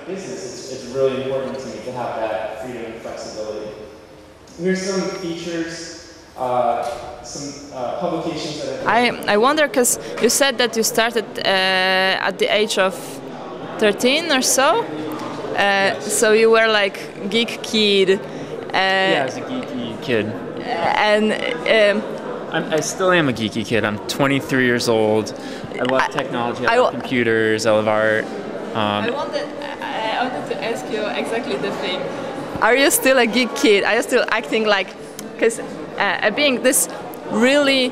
business, it's really important to me to have that freedom and flexibility. Here's some features, some publications that I wonder, because you said that you started at the age of 13 or so. So you were like geek kid. Yeah, I was a geeky kid. And I still am a geeky kid. I'm 23 years old. I love technology. I love computers. I love art. I wanted to ask you exactly the thing. Are you still a geek kid? Are you still acting like, because being this really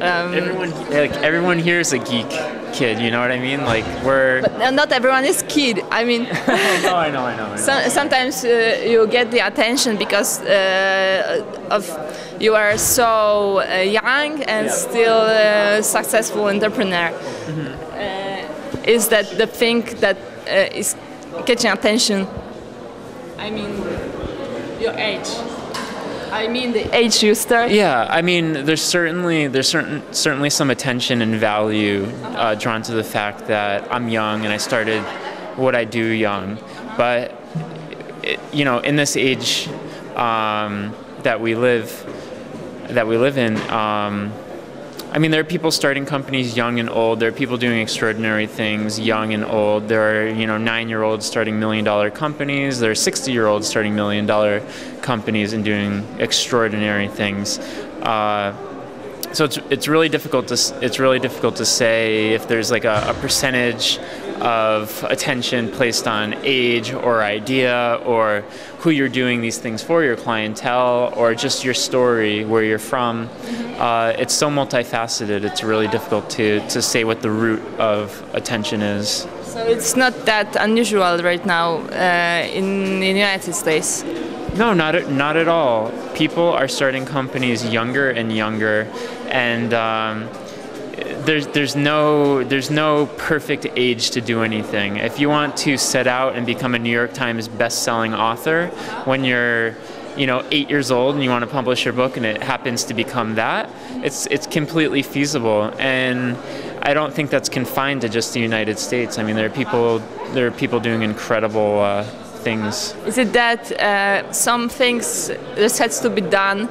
everyone here is a geek kid, you know what I mean? Like But not everyone is kid. I mean, I know. Sometimes you get the attention because of you are so young and still successful entrepreneur. Mm-hmm. Is that the thing that is catching attention? I mean, your age. I mean the age you start. Yeah, I mean there's certainly some attention and value drawn to the fact that I'm young and I started what I do young. But you know, in this age that we live in, I mean, there are people starting companies young and old. There are people doing extraordinary things young and old. There are, you know, 9-year-olds starting $1 million companies. There are 60-year-olds starting $1 million companies and doing extraordinary things. So it's really difficult to say if there's like a percentage of attention placed on age or idea or who you're doing these things for, your clientele, or just your story, where you're from. It's so multifaceted, it's really difficult to say what the root of attention is. So it's not that unusual right now in the United States? No, not at all. People are starting companies younger and younger, and there's no perfect age to do anything. If you want to set out and become a New York Times best-selling author when you're 8 years old and you want to publish your book and it happens to become that, it's completely feasible. And I don't think that's confined to just the United States. I mean, there are people doing incredible things. Is it that some things just has to be done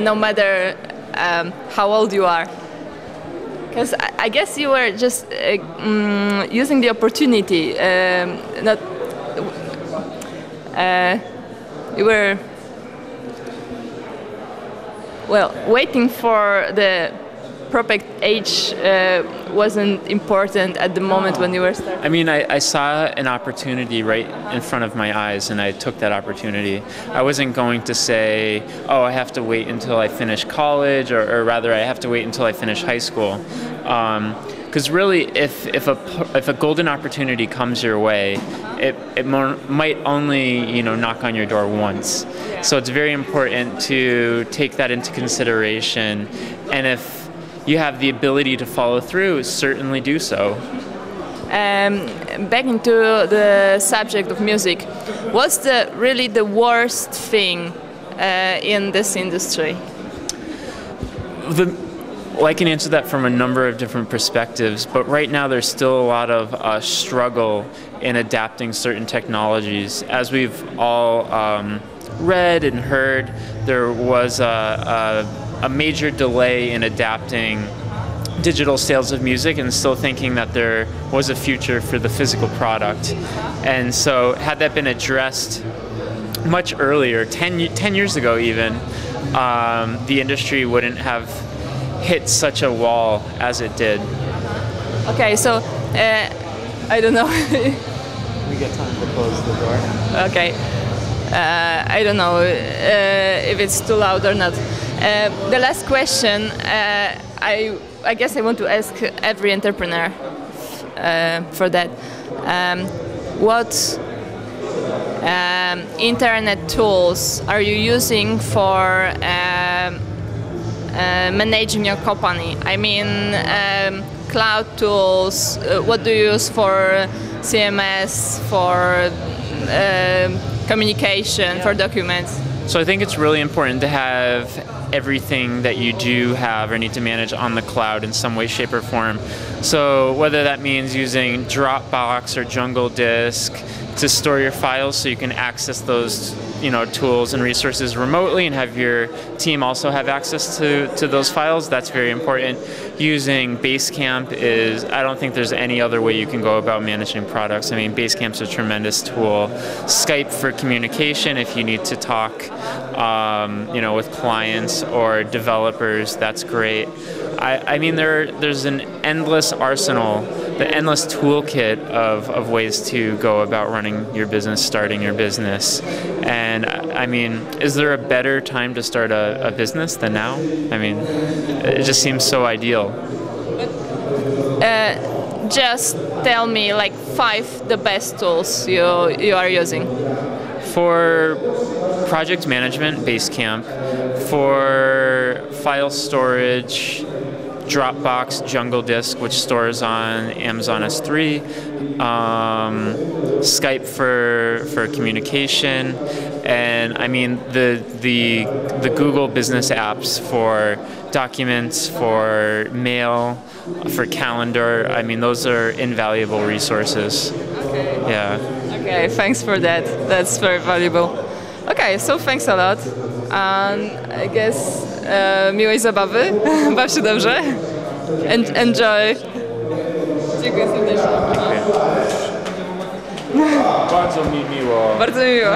no matter how old you are? Because I guess you were just using the opportunity, you were, well, waiting for the perfect age wasn't important at the moment when you were starting. I mean, I saw an opportunity right in front of my eyes and I took that opportunity. I wasn't going to say, oh, I have to wait until I finish college, or rather I have to wait until I finish high school. Because really, if a golden opportunity comes your way, it might only knock on your door once. So it's very important to take that into consideration, and if you have the ability to follow through, certainly do so. Back into the subject of music, what's really the worst thing in this industry? Well, I can answer that from a number of different perspectives, but right now there's still a lot of struggle in adapting certain technologies. As we've all read and heard, there was a major delay in adapting digital sales of music and still thinking that there was a future for the physical product. And so had that been addressed much earlier, 10 years ago even, the industry wouldn't have hit such a wall as it did. Okay, so I don't know. We get time to close the door. Okay. I don't know if it's too loud or not. The last question, I guess I want to ask every entrepreneur for that. What internet tools are you using for managing your company? I mean, cloud tools. What do you use for CMS, for communication, for documents? So I think it's really important to have everything that you do have or need to manage on the cloud in some way, shape, or form. So whether that means using Dropbox or Jungle Disk to store your files so you can access those tools and resources remotely and have your team also have access to those files, that's very important. Using Basecamp I don't think there's any other way you can go about managing products. I mean, Basecamp's a tremendous tool. Skype for communication if you need to talk with clients or developers, that's great. I mean, there's an endless arsenal, the endless toolkit of ways to go about running your business, starting your business. And I mean, is there a better time to start a business than now? I mean, it just seems so ideal. Just tell me like 5 the best tools you are using. For project management, Basecamp. For file storage, Dropbox, Jungle Disk, which stores on Amazon S3, Skype for communication, and I mean the Google business apps for documents, for mail, for calendar. I mean, those are invaluable resources. Okay. Yeah. Okay, thanks for that. That's very valuable. Okay, so thanks a lot. And I guess miłej zabawy. Baw się dobrze. Enjoy. Dziękuję serdecznie. Bardzo mi miło. Bardzo mi miło.